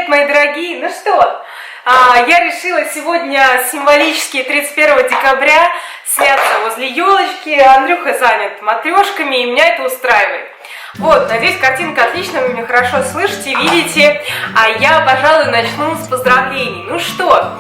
Привет, мои дорогие! Ну что, я решила сегодня символически 31 декабря сняться возле елочки. Андрюха занят матрешками, и меня это устраивает. Вот, надеюсь, картинка отличная, вы меня хорошо слышите, видите. А я, пожалуй, начну с поздравлений. Ну что,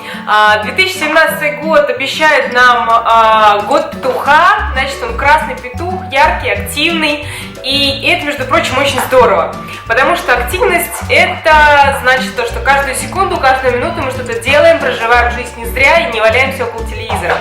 2017 год обещает нам год петуха. Значит, он красный петух, яркий, активный. И это, между прочим, очень здорово. Потому что активность – это значит то, что каждую секунду, каждую минуту мы что-то делаем, проживаем жизнь не зря и не валяемся около телевизора.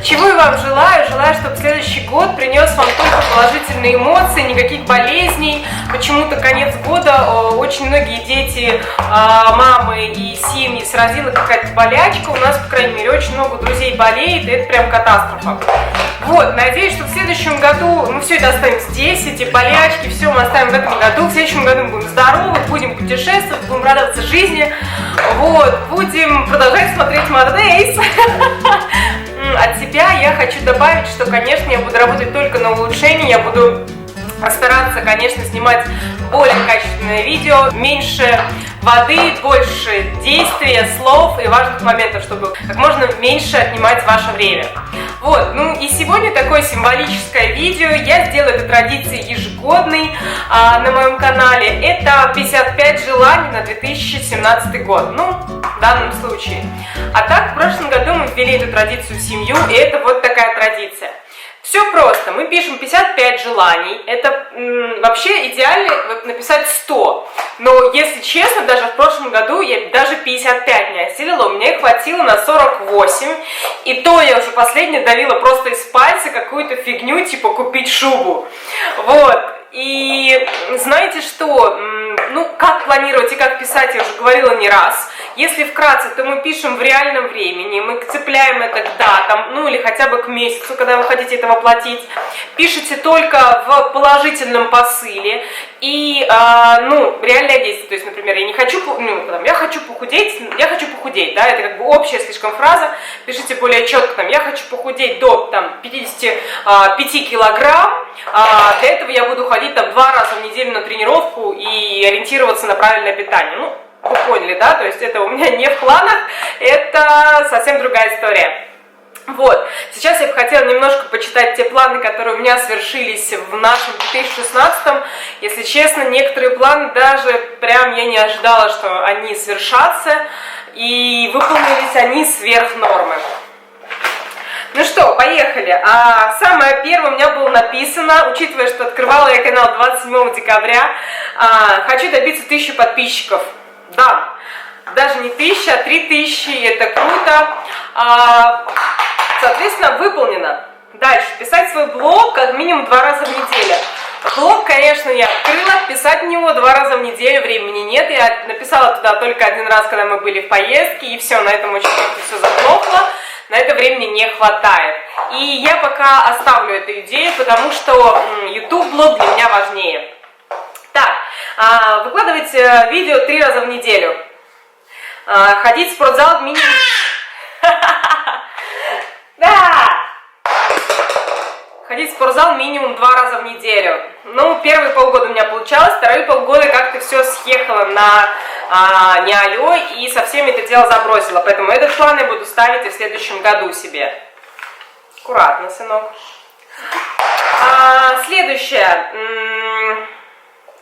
Чего я вам желаю? Желаю, чтобы следующий год принес вам только положительные эмоции, никаких болезней. Почему-то конец года очень многие дети, мамы и семьи сразила какая-то болячка. У нас, по крайней мере, очень много друзей болеет, и это прям катастрофа. Вот, надеюсь, что в следующем году мы все это оставим здесь, эти болячки, все мы оставим в этом году. В следующем году мы будем здоровы, будем путешествовать, будем радоваться жизни. Вот, будем продолжать смотреть Mad Days. От себя я хочу добавить, что, конечно, я буду работать только на улучшение, я буду стараться, конечно, снимать более качественное видео, меньше воды, больше действия, слов и важных моментов, чтобы как можно меньше отнимать ваше время. Вот, ну и сегодня такое символическое видео, я сделаю эту традицию ежегодной на моем канале. Это 55 желаний на 2017 год, ну, в данном случае. А так, в прошлом году мы ввели эту традицию в семью, и это вот такая традиция. Все просто, мы пишем 55 желаний, это вообще идеально написать 100, но если честно, даже в прошлом году я даже 55 не осилила, у меня их хватило на 48, и то я уже последнее давила просто из пальца какую-то фигню, типа купить шубу, вот. И знаете что, ну как планировать и как писать, я уже говорила не раз. Если вкратце, то мы пишем в реальном времени, мы цепляем это к датам, ну или хотя бы к месяцу, когда вы хотите это воплотить. Пишите только в положительном посыле и, ну, реальное действие. То есть, например, я не хочу, ну, там, я хочу похудеть, да, это как бы общая слишком фраза. Пишите более четко, там, я хочу похудеть до, там, 55 килограмм, для этого я буду ходить, там, 2 раза в неделю на тренировку и ориентироваться на правильное питание. Ну, вы поняли, да? То есть это у меня не в планах, это совсем другая история. Вот, сейчас я бы хотела немножко почитать те планы, которые у меня свершились в нашем 2016. Если честно, некоторые планы даже прям я не ожидала, что они свершатся, и выполнились они сверх нормы. Ну что, поехали. Самое первое у меня было написано, учитывая, что открывала я канал 27 декабря, хочу добиться 1000 подписчиков. Да, даже не 1000, а 3000, это круто. Соответственно, выполнено. Дальше, писать свой блог как минимум 2 раза в неделю. Блог, конечно, я открыла, писать в него 2 раза в неделю, времени нет. Я написала туда только 1 раз, когда мы были в поездке, и все, на этом очень как-то все заглохло. На это времени не хватает. И я пока оставлю эту идею, потому что YouTube-блог для меня важнее. Так, выкладывать видео 3 раза в неделю. Ходить в спортзал минимум... Да! Ходить в спортзал минимум 2 раза в неделю. Ну, первые полгода у меня получалось, вторые полгода как-то все съехало на не алё, и совсем это дело забросила. Поэтому этот план я буду ставить и в следующем году себе. Аккуратно, сынок. Следующее.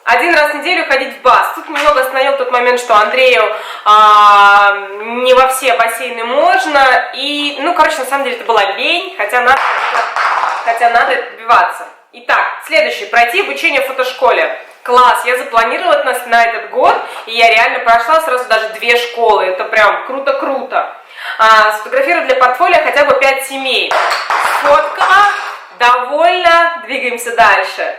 1 раз в неделю ходить в бас. Тут немного остановил тот момент, что Андрею не во все бассейны можно. И, ну, короче, на самом деле это была лень, хотя надо добиваться. Итак, следующее. Пройти обучение в фотошколе. Класс, я запланировала это на этот год, и я реально прошла сразу даже 2 школы. Это прям круто-круто. Сфотографировать для портфолио хотя бы 5 семей. Сфоткала, довольно, двигаемся дальше.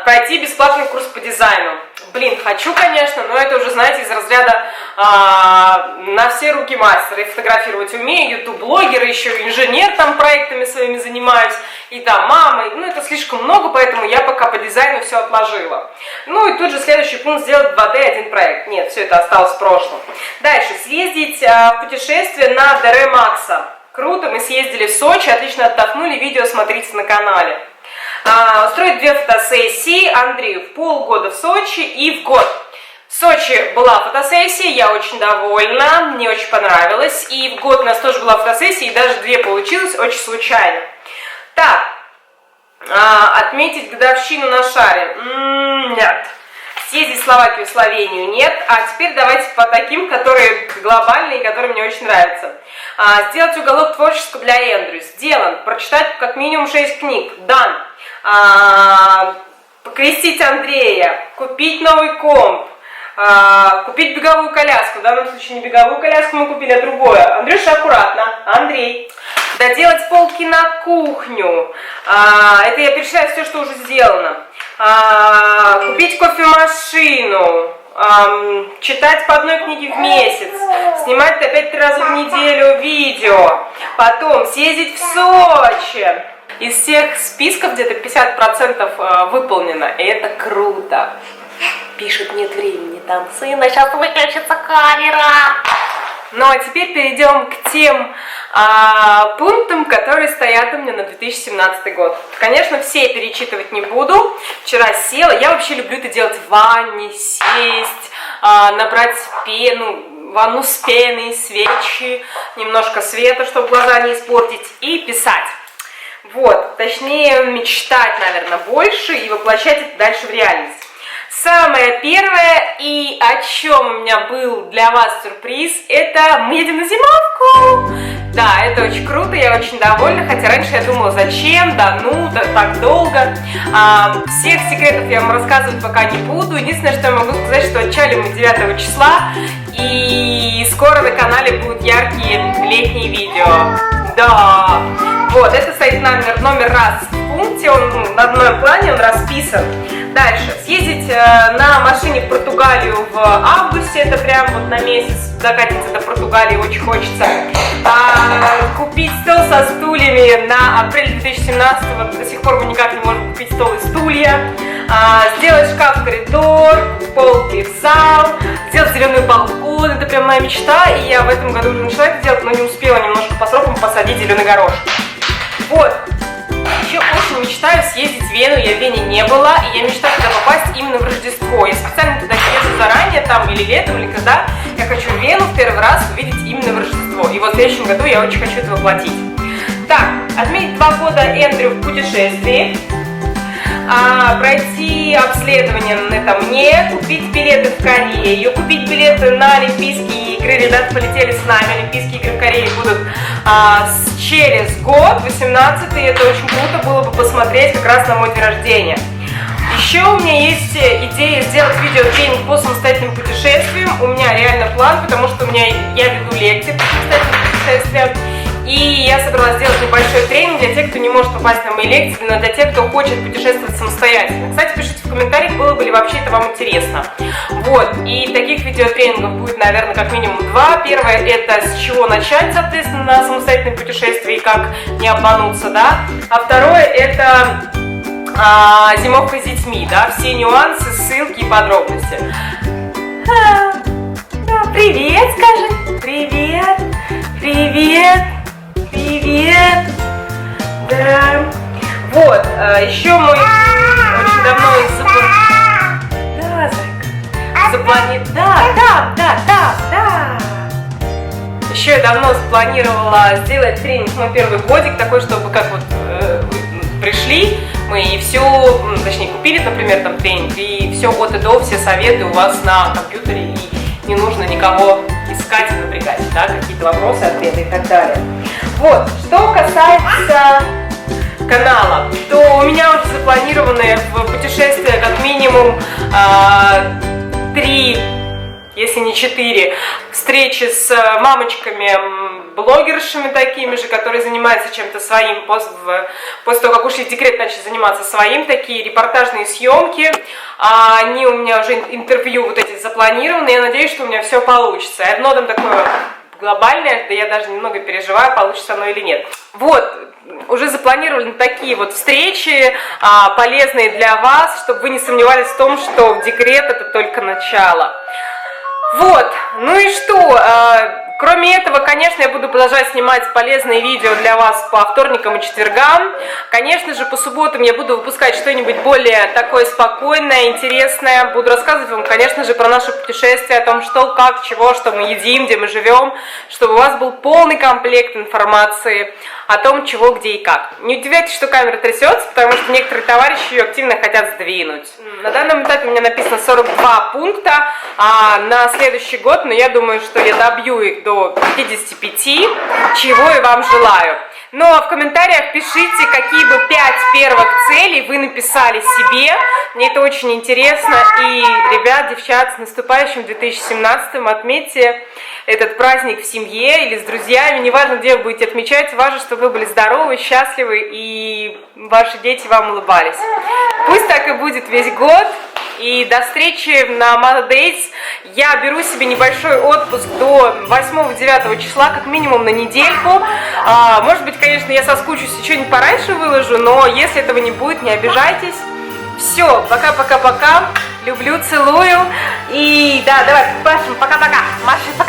Пройти бесплатный курс по дизайну. Блин, хочу, конечно, но это уже, знаете, из разряда на все руки мастер. И фотографировать умею, ютуб-блогер, еще инженер, там проектами своими занимаюсь, и там мамой. Ну, это слишком много, поэтому я пока по дизайну все отложила. Ну, и тут же следующий пункт: сделать 2D 1 проект. Нет, все это осталось в прошлом. Дальше, съездить в путешествие на Дере Макса. Круто, мы съездили в Сочи, отлично отдохнули, видео смотрите на канале. Устроить 2 фотосессии Андрею в полгода в Сочи и в год. В Сочи была фотосессия, я очень довольна, мне очень понравилось. И в год у нас тоже была фотосессия, и даже 2 получилось, очень случайно. Так, отметить годовщину на шаре? Нет. Съездить в Словакию, Словению? Нет. А теперь давайте по таким, которые глобальные и которые мне очень нравятся. Сделать уголок творческого для Эндрю. Сделан. Прочитать как минимум 6 книг. Дан. Покрестить Андрея. Купить новый комп. Купить беговую коляску. В данном случае не беговую коляску мы купили, а другое. Андрюша, аккуратно. Андрей. Доделать полки на кухню. Это я перечисляю все, что уже сделано. Купить кофемашину. Читать по одной книге в месяц. Снимать опять 3 раза в неделю видео. Потом съездить в Сочи. Из всех списков где-то 50% выполнено. И это круто. Пишет, нет времени там. Сына, сейчас выключится камера. Ну а теперь перейдем к тем пунктам, которые стоят у меня на 2017 год. Конечно, все перечитывать не буду. Вчера села. Я вообще люблю это делать в ванне, сесть, набрать пену, ванну с пеной, свечи, немножко света, чтобы глаза не испортить, и писать. Вот, точнее, мечтать, наверное, больше и воплощать это дальше в реальность. Самое первое, и о чем у меня был для вас сюрприз, это мы едем на зимовку. Да, это очень круто, я очень довольна, хотя раньше я думала, зачем, да ну, да, так долго. Всех секретов я вам рассказывать пока не буду. Единственное, что я могу сказать, что отчали мы 9 числа, и скоро на канале будут яркие летние видео. Да, вот, это стоит номер раз в пункте, он на одном плане, он расписан. Дальше, съездить на машине в Португалию в августе, это прям вот на месяц, докатиться до Португалии очень хочется. Купить стол со стульями на апрель 2017, до сих пор мы никак не можем купить стол и стулья. Сделать шкаф в коридор, полки в зал, сделать зеленый балкон, это прям моя мечта, и я в этом году уже начала это делать, но не успела немножко по срокам посадить зеленый горошек. Вот. Еще очень мечтаю съездить в Вену, я в Вене не была, и я мечтаю туда попасть именно в Рождество. Я специально туда езжу заранее, там или летом, или когда. Я хочу Вену в первый раз увидеть именно в Рождество. И вот в следующем году я очень хочу это воплотить. Так, отметить 2 года Эндрю в путешествии. Пройти обследование это мне, купить билеты в Корею, купить билеты на Олимпийские игры. Ребята полетели с нами, Олимпийские игры в Корее будут через год, 18-й, это очень круто было бы посмотреть как раз на мой день рождения. Еще у меня есть идея сделать видеотренинг по самостоятельным путешествиям. У меня реально план, потому что я веду лекции по самостоятельным путешествиям. И я собралась сделать небольшой тренинг для тех, кто не может попасть на мои лекции, но для тех, кто хочет путешествовать самостоятельно. Кстати, пишите в комментариях, было бы ли вообще это вам интересно. Вот, и таких видеотренингов будет, наверное, как минимум 2. Первое, это с чего начать, соответственно, на самостоятельное путешествие и как не обмануться, да. А второе, это зимовка с детьми, да, все нюансы, ссылки и подробности. Привет, скажи. Привет. Привет. Привет! Да. Вот, еще мы очень давно Еще я давно спланировала сделать тренинг мой первый годик, такой, чтобы как вот пришли, мы и все, точнее купили, например, там тренинг, и все от и до, все советы у вас на компьютере, и не нужно никого искать и напрягать, да, какие-то вопросы, ответы и так далее. Вот, что касается канала, то у меня уже запланированы в путешествие как минимум 3, если не 4, встречи с мамочками-блогершами такими же, которые занимаются чем-то своим, после того, как ушли в декрет, начали заниматься своим, такие репортажные съемки. Они у меня уже интервью вот эти запланированы, я надеюсь, что у меня все получится. И одно там такое глобальное, да я даже немного переживаю, получится оно или нет. Вот, уже запланированы такие вот встречи, полезные для вас, чтобы вы не сомневались в том, что декрет это только начало. Вот, ну и что, Кроме этого, конечно, я буду продолжать снимать полезные видео для вас по вторникам и четвергам. Конечно же, по субботам я буду выпускать что-нибудь более такое спокойное, интересное. Буду рассказывать вам, конечно же, про наше путешествие, о том, что, как, чего, что мы едим, где мы живем, чтобы у вас был полный комплект информации о том, чего, где и как. Не удивляйтесь, что камера трясется, потому что некоторые товарищи ее активно хотят сдвинуть. На данном этапе у меня написано 42 пункта на следующий год, но я думаю, что я добью их до 55, чего и вам желаю. Ну а в комментариях пишите, какие бы 5 первых целей вы написали себе. Мне это очень интересно. И, ребят, девчат, с наступающим 2017-м отметьте этот праздник в семье или с друзьями. Неважно, где вы будете отмечать, важно, чтобы вы были здоровы, счастливы и ваши дети вам улыбались. Пусть так и будет весь год. И до встречи на Mother Days. Я беру себе небольшой отпуск до 8-9 числа, как минимум на недельку. Может быть, конечно, я соскучусь и что-нибудь пораньше выложу, но если этого не будет, не обижайтесь. Все, пока-пока-пока. Люблю, целую. И да, давай, Пашем, пока-пока. Маши, пока.